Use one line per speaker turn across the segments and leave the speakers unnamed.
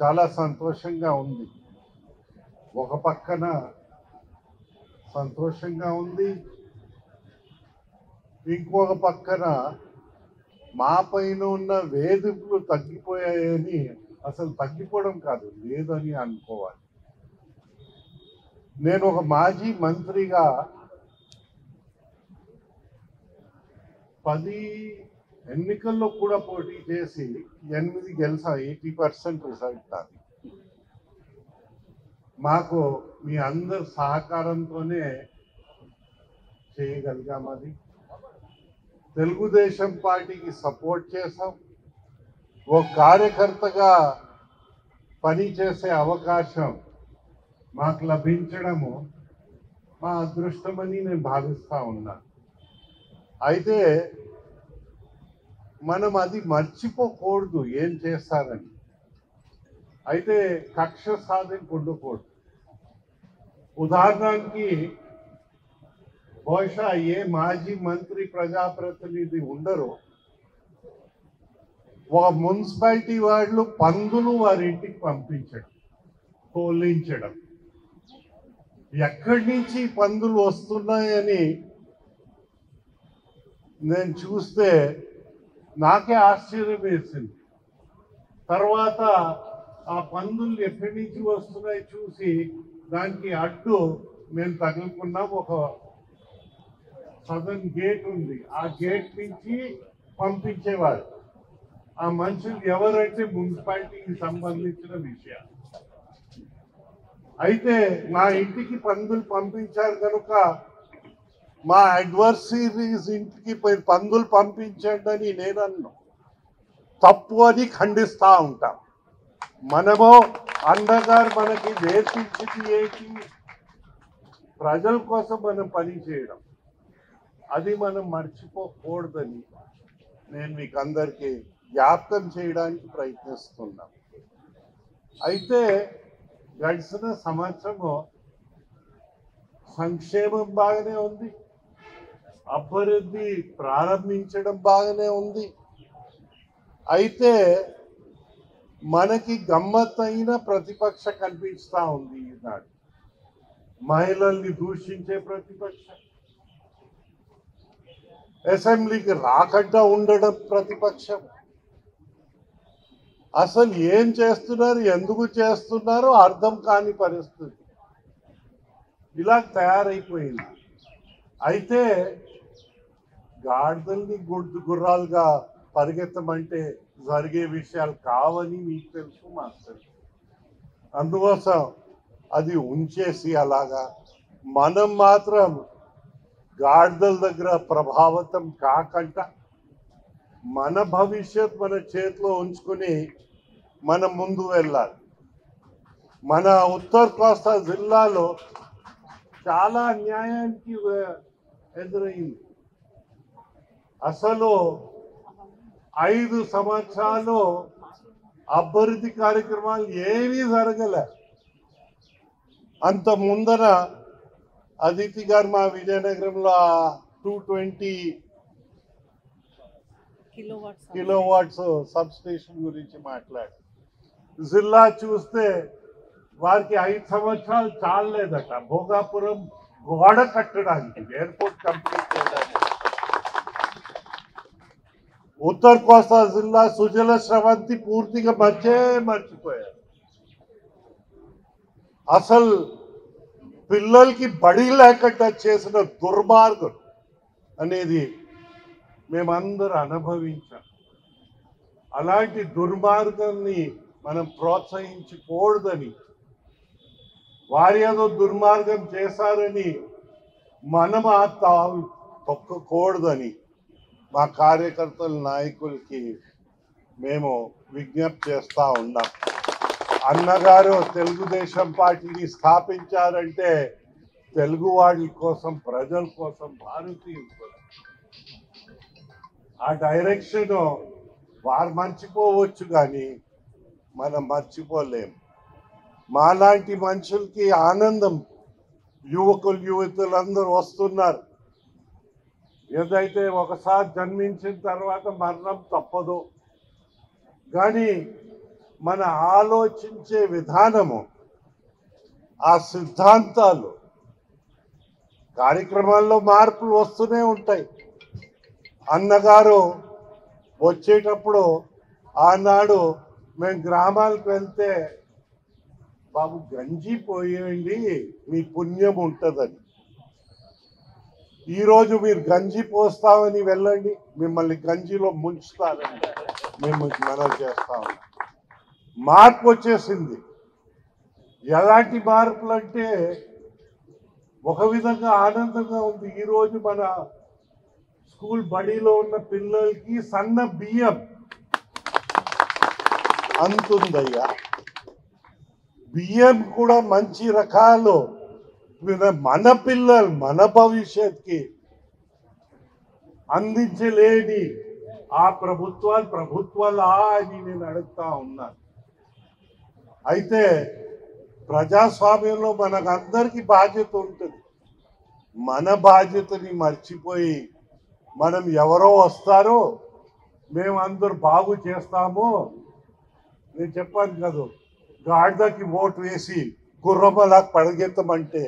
చాలా సంతోషంగా ఉంది. ఒక పక్కన సంతోషంగా ఉంది, ఇంకొక పక్కన మా పైన ఉన్న వేధింపులు తగ్గిపోయాయని, అసలు తగ్గిపోవడం కాదు, లేదని అనుకోవాలి. నేను ఒక మాజీ మంత్రిగా 10 ఎన్నికల్లో కూడా పోటీ చేసి 8 గెలిసా, 80% రిజల్ట్ నాది. మాకు మీ అందరి సహకారంతోనే చేయగలిగాం. అది తెలుగుదేశం పార్టీకి సపోర్ట్ చేసాం. ఒక కార్యకర్తగా పనిచేసే అవకాశం మాకు లభించడము మా అదృష్టమని నేను భావిస్తూ ఉన్నాను. అయితే మనం అది మర్చిపోకూడదు ఏం చేస్తారని. అయితే కక్ష సాధింపు ఉండకూడదు. ఉదాహరణకి బహుశా ఏ మాజీ మంత్రి ప్రజాప్రతినిధి ఉండరు, ఒక మున్సిపాలిటీ వాళ్ళు పందులు వారి ఇంటికి పంపించడం, తోలించడం. ఎక్కడి నుంచి పందులు వస్తున్నాయని నేను చూస్తే నాకే ఆశ్చర్యం వేసింది. తర్వాత ఆ పందులు ఎక్కడి నుంచి వస్తున్నాయి చూసి దానికి అడ్డు మేము తగులుకున్నాం. ఒక సదర్న్ గేట్ ఉంది, ఆ గేట్ నుంచి పంపించేవారు. ఆ మనుషులు ఎవరంటే మున్సిపాలిటీకి సంబంధించిన విషయాలు. అయితే మా ఇంటికి పందులు పంపించారు కనుక మా అడ్వర్సరీస్ ఇంటికి పందులు పంపించండి అని నేను అన్నా. తప్పు అని ఖండిస్తూ ఉంటాం. మనము అన్నగారు మనకి నేర్పించింది ఏంటి? ప్రజల కోసం మనం పని చేయడం. అది మనం మర్చిపోకూడదని నేను మీకు అందరికీ జ్ఞాపకం చేయడానికి ప్రయత్నిస్తున్నాం. అయితే గడిచిన సంవత్సరము సంక్షేమం బాగానే ఉంది, అభివృద్ధి ప్రారంభించడం బాగానే ఉంది. అయితే మనకి గమ్మత్తైన ప్రతిపక్ష కనిపిస్తూ ఉంది ఈనాడు. మహిళల్ని దూషించే ప్రతిపక్షం, అసెంబ్లీకి రాకుండా ఉండడం ప్రతిపక్షం. అసలు ఏం చేస్తున్నారు, ఎందుకు చేస్తున్నారో అర్థం కాని పరిస్థితి ఇలా తయారైపోయింది. అయితే గాడిదల్ని గుర్రాలుగా పరిగెత్తమంటే జరిగే విషయాలు కావని మీకు తెలుసు, మాకు తెలుసు. అందుకోసం అది ఉంచేసి అలాగా మనం మాత్రం గాడిదల దగ్గర ప్రభావితం కాకుండా మన భవిష్యత్ మన చేతిలో ఉంచుకుని మనం ముందు వెళ్ళాలి. మన ఉత్తర కోస్తా జిల్లాలో చాలా అన్యాయానికి ఎదురైంది. అసలు 5 సంవత్సరాలు అభివృద్ధి కార్యక్రమాలు ఏమీ జరగలే. అంత ముందర అదితి గారు మా విజయనగరంలో 220 కిలోవాట్స్ సబ్ స్టేషన్ గురించి మాట్లాడారు. జిల్లా చూస్తే వారికి 5 సంవత్సరాలు చాలలేదట భోగాపురం గోడ కట్టడానికి, ఎయిర్పోర్ట్ కంప్లీట్ చేయడానికి. ఉత్తర కోస్తా జిల్లా సుజల స్రవంతి పూర్తిగా మర్చిపోయారు. అసలు పిల్లలకి బడి లేకుండా చేసిన దుర్మార్గం అనేది మేమందరూ అనుభవించాం. అలాంటి దుర్మార్గాన్ని మనం ప్రోత్సహించకూడదని, వారి ఏదో దుర్మార్గం చేశారని మనం ఆ తావు తొక్కకూడదని మా కార్యకర్తల నాయకులకి మేము విజ్ఞప్తి చేస్తూ ఉన్నాం. అన్నగారు తెలుగుదేశం పార్టీని స్థాపించారంటే తెలుగు వాళ్ళ కోసం, ప్రజల కోసం, భారతీయుల కోసం. ఆ డైరెక్షన్ వారు మర్చిపోవచ్చు కానీ మనం మర్చిపోలేం. మాలాంటి మనుషులకి ఆనందం, యువతులందరూ వస్తున్నారు. ఏదైతే ఒకసారి జన్మించిన తర్వాత మరణం తప్పదు, కానీ మన ఆలోచించే విధానము, ఆ సిద్ధాంతాలు, కార్యక్రమాల్లో మార్పులు వస్తూనే ఉంటాయి. అన్నగారు వచ్చేటప్పుడు ఆనాడు మేము గ్రామాలకు వెళ్తే, బాబు గంజి పోయండి మీ పుణ్యం ఉంటుందని. ఈరోజు మీరు గంజి పోస్తామని వెళ్ళండి, మిమ్మల్ని గంజిలో ముంచుతారని మేము మనం చేస్తాము. మార్పు వచ్చేసింది. ఎలాంటి మార్పులు అంటే ఒక విధంగా ఆనందంగా ఉంది. ఈరోజు మన స్కూల్ బడిలో ఉన్న పిల్లలకి సన్న బియ్యం అంతుందయ్యా. బియ్యం కూడా మంచి రకాలు మన పిల్లలు మన భవిష్యత్కి అందించలేని ఆ ప్రభుత్వాలా అని నేను అడుగుతా ఉన్నాను. అయితే ప్రజాస్వామ్యంలో మనకందరికీ బాధ్యత ఉంటుంది. మన బాధ్యతని మర్చిపోయి మనం ఎవరో వస్తారో మేము అందరూ బాగు చేస్తాము. నేను చెప్పాను కదా, గాడిదకి ఓటు వేసి గుర్రమలా పడగెత్తమంటే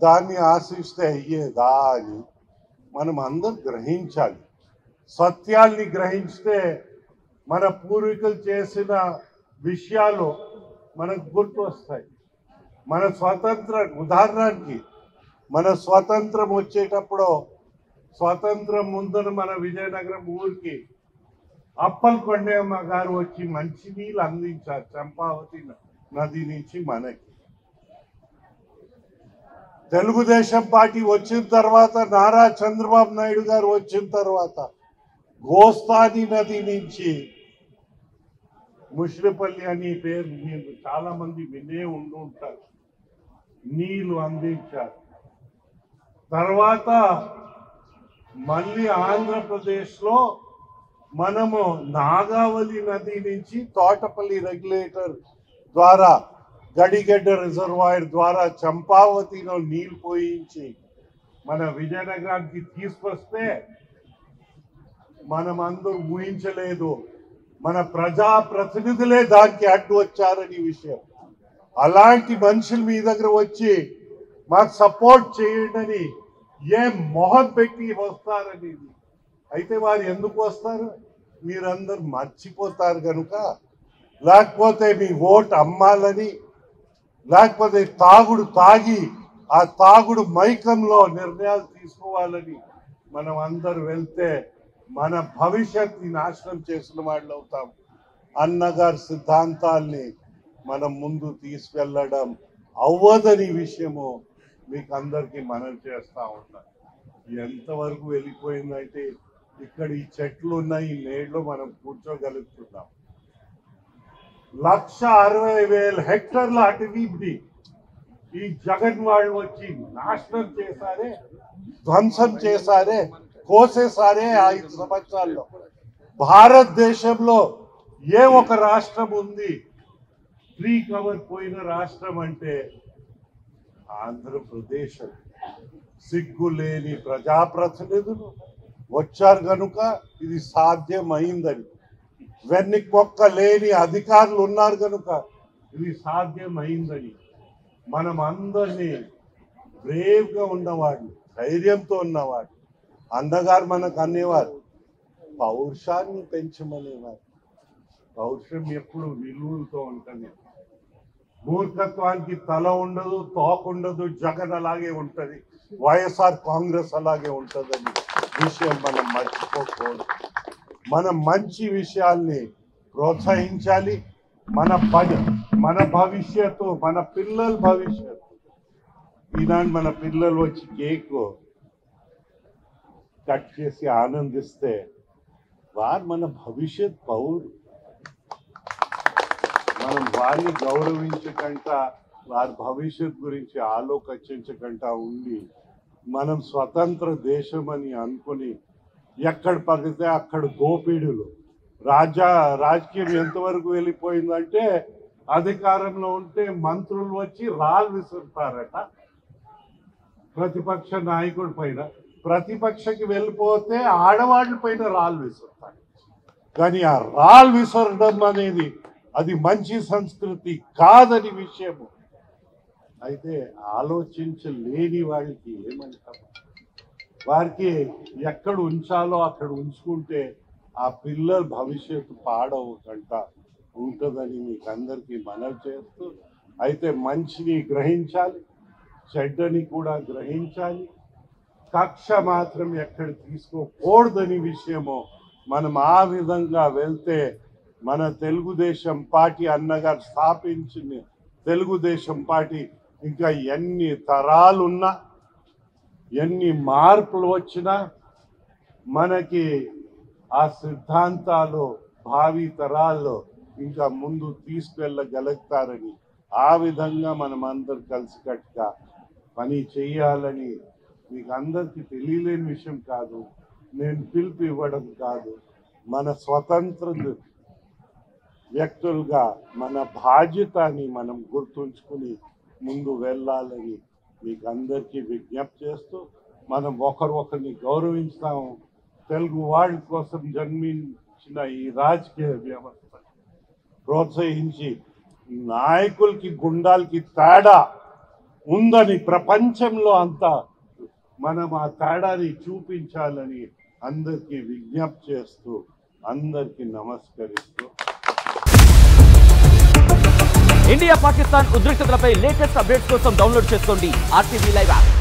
దాన్ని ఆశిస్తే అయ్యేదా అని మనం అందరం గ్రహించాలి. సత్యాల్ని గ్రహించితే మన పూర్వీకులు చేసిన విషయాలు మనకు గుర్తు వస్తాయి. మన ఉదాహరణకి మన స్వతంత్రం వచ్చేటప్పుడు, స్వతంత్రం ముందర మన విజయనగరం ఊరికి అప్పల్ కొండయ్యమ్మ గారు వచ్చి మంచినీళ్ళు అందించారు చంపావతి నది నుంచి మనకి. తెలుగుదేశం పార్టీ వచ్చిన తర్వాత, నారా చంద్రబాబు నాయుడు గారు వచ్చిన తర్వాత గోస్తాని నది నుంచి, ముషిరిపల్లి అని పేరు మీరు చాలా మంది వినే ఉంటారు, నీళ్లు అందించారు. తర్వాత మళ్ళీ ఆంధ్రప్రదేశ్లో మనము నాగావళి నది నుంచి తోటపల్లి రెగ్యులేటర్ ద్వారా, గడిగడ్డ రిజర్వాయర్ ద్వారా చంపావతిలో నీళ్లు పోయించి మన విజయనగరానికి తీసుకొస్తే మనం అందరూ ఊహించలేదు. మన ప్రజాప్రతినిధులే దానికి అడ్డు వచ్చారని విషయం. అలాంటి మనుషులు మీ దగ్గర వచ్చి మాకు సపోర్ట్ చేయండి ఏం మొహం పెట్టి వస్తారని. అయితే వారు ఎందుకు వస్తారు? మీరందరూ మర్చిపోతారు కనుక, లేకపోతే మీ ఓటు అమ్మాలని, లేకపోతే తాగి ఆ తాగుడు మైకంలో నిర్ణయాలు తీసుకోవాలని మనం అందరూ వెళ్తే మన భవిష్యత్తుని నాశనం చేసిన వాళ్ళు అవుతాం. అన్నగారి సిద్ధాంతాల్ని మనం ముందు తీసుకెళ్ళడం అవ్వదని విషయము మీకు అందరికీ మనం చేస్తూ ఉంటాం. ఎంతవరకు వెళ్ళిపోయిందంటే, ఇక్కడ ఈ చెట్లు ఉన్నాయి, ఈ నీళ్ళు మనం కూర్చోగలుగుతున్నాం. 1,60,000 హెక్టర్ల అటవీని ఈ జగన్ వాళ్ళు వచ్చి నాశనం చేశారే, ధ్వంసం చేశారే, కోసేసారే 5 సంవత్సరాల్లో. భారతదేశంలో ఏ ఒక రాష్ట్రం ఉంది ట్రీ కవర్ పోయిన రాష్ట్రం అంటే ఆంధ్రప్రదేశ్. సిగ్గులేని ప్రజాప్రతినిధులు వచ్చారు కనుక ఇది సాధ్యమైందని, వెన్నెక్కొక్క లేని అధికారులు ఉన్నారు కనుక ఇది సాధ్యమైందని, మనం అందరినీ బ్రేవ్గా ఉన్నవాడు, ధైర్యంతో ఉన్నవాడు. అన్నగారు మనకు అనేవారు, పౌరుషాన్ని పెంచమనేవారు. పౌరుషం ఎప్పుడు విలువలతో ఉంటుంది. మూర్ఖత్వానికి తల ఉండదు, తోక ఉండదు. జగన్ అలాగే ఉంటుంది, వైఎస్ఆర్ కాంగ్రెస్ అలాగే ఉంటుందని విషయం మనం మర్చిపోకూడదు. మనం మంచి విషయాల్ని ప్రోత్సహించాలి. మన భవిష్యత్తు, మన పిల్లల భవిష్యత్తు. ఈనాడు మన పిల్లలు వచ్చి కేక్ కట్ చేసి ఆనందిస్తే వారు మన భవిష్యత్ పౌరు. మనం వారిని గౌరవించకుండా, వారి భవిష్యత్ గురించి ఆలోచించకుండా ఉండి, మనం స్వతంత్ర దేశం అని అనుకుని ఎక్కడ పగితే అక్కడ దోపిడీలు, రాజకీయం ఎంతవరకు వెళ్ళిపోయిందంటే, అధికారంలో ఉంటే మంత్రులు వచ్చి రాళ్ళు విసురుతారట ప్రతిపక్ష నాయకుడి పైన, ప్రతిపక్షకి వెళ్ళిపోతే ఆడవాళ్ళ పైన రాళ్ళు విసురుతారు. కానీ ఆ రాళ్ళు విసరడం అనేది అది మంచి సంస్కృతి కాదని విషయము. అయితే ఆలోచించలేని వాళ్ళకి ఏమంటాం, వారికి ఎక్కడ ఉంచాలో అక్కడ ఉంచుకుంటే ఆ పిల్లల భవిష్యత్తు పాడవకుండా ఉంటుందని మీకు అందరికీ మనవి చేస్తూ, అయితే మంచిని గ్రహించాలి, చెడ్డని కూడా గ్రహించాలి, కక్ష మాత్రం ఎక్కడ తీసుకోకూడదని విషయము. మనం ఆ విధంగా వెళ్తే మన తెలుగుదేశం పార్టీ అన్నగారు స్థాపించిన తెలుగుదేశం పార్టీ ఇంకా ఎన్ని తరాలున్నా ఎన్ని మార్పులు వచ్చినా మనకి ఆ సిద్ధాంతాలు భావి తరాల్లో ఇంకా ముందు తీసుకెళ్ళగలుగుతారని, ఆ విధంగా మనం అందరు కలిసికట్టుగా పని చేయాలని మీకు అందరికీ తెలియలేని విషయం కాదు, నేను పిలుపు ఇవ్వడం కాదు. మన స్వతంత్ర వ్యక్తులుగా మన బాధ్యతని మనం గుర్తుంచుకుని ముందు వెళ్ళాలని మీకు అందరికీ విజ్ఞప్తి చేస్తూ, మనం ఒకరిని గౌరవించుతాము. తెలుగు వాళ్ళ కోసం జన్మించిన ఈ రాజకీయ వ్యవస్థ ప్రోత్సహించి నాయకులకి గుండాలకి తేడా ఉందని ప్రపంచంలో అంతా మనం ఆ తేడాని చూపించాలని అందరికీ విజ్ఞప్తి చేస్తూ అందరికీ నమస్కరిస్తూ.
ఇండియా పాకిస్తాన్ ఉద్రిక్తతలపై లేటెస్ట్ అప్డేట్స్ కోసం డౌన్లోడ్ చేసుకోండి RTV లైవ్ యాప్.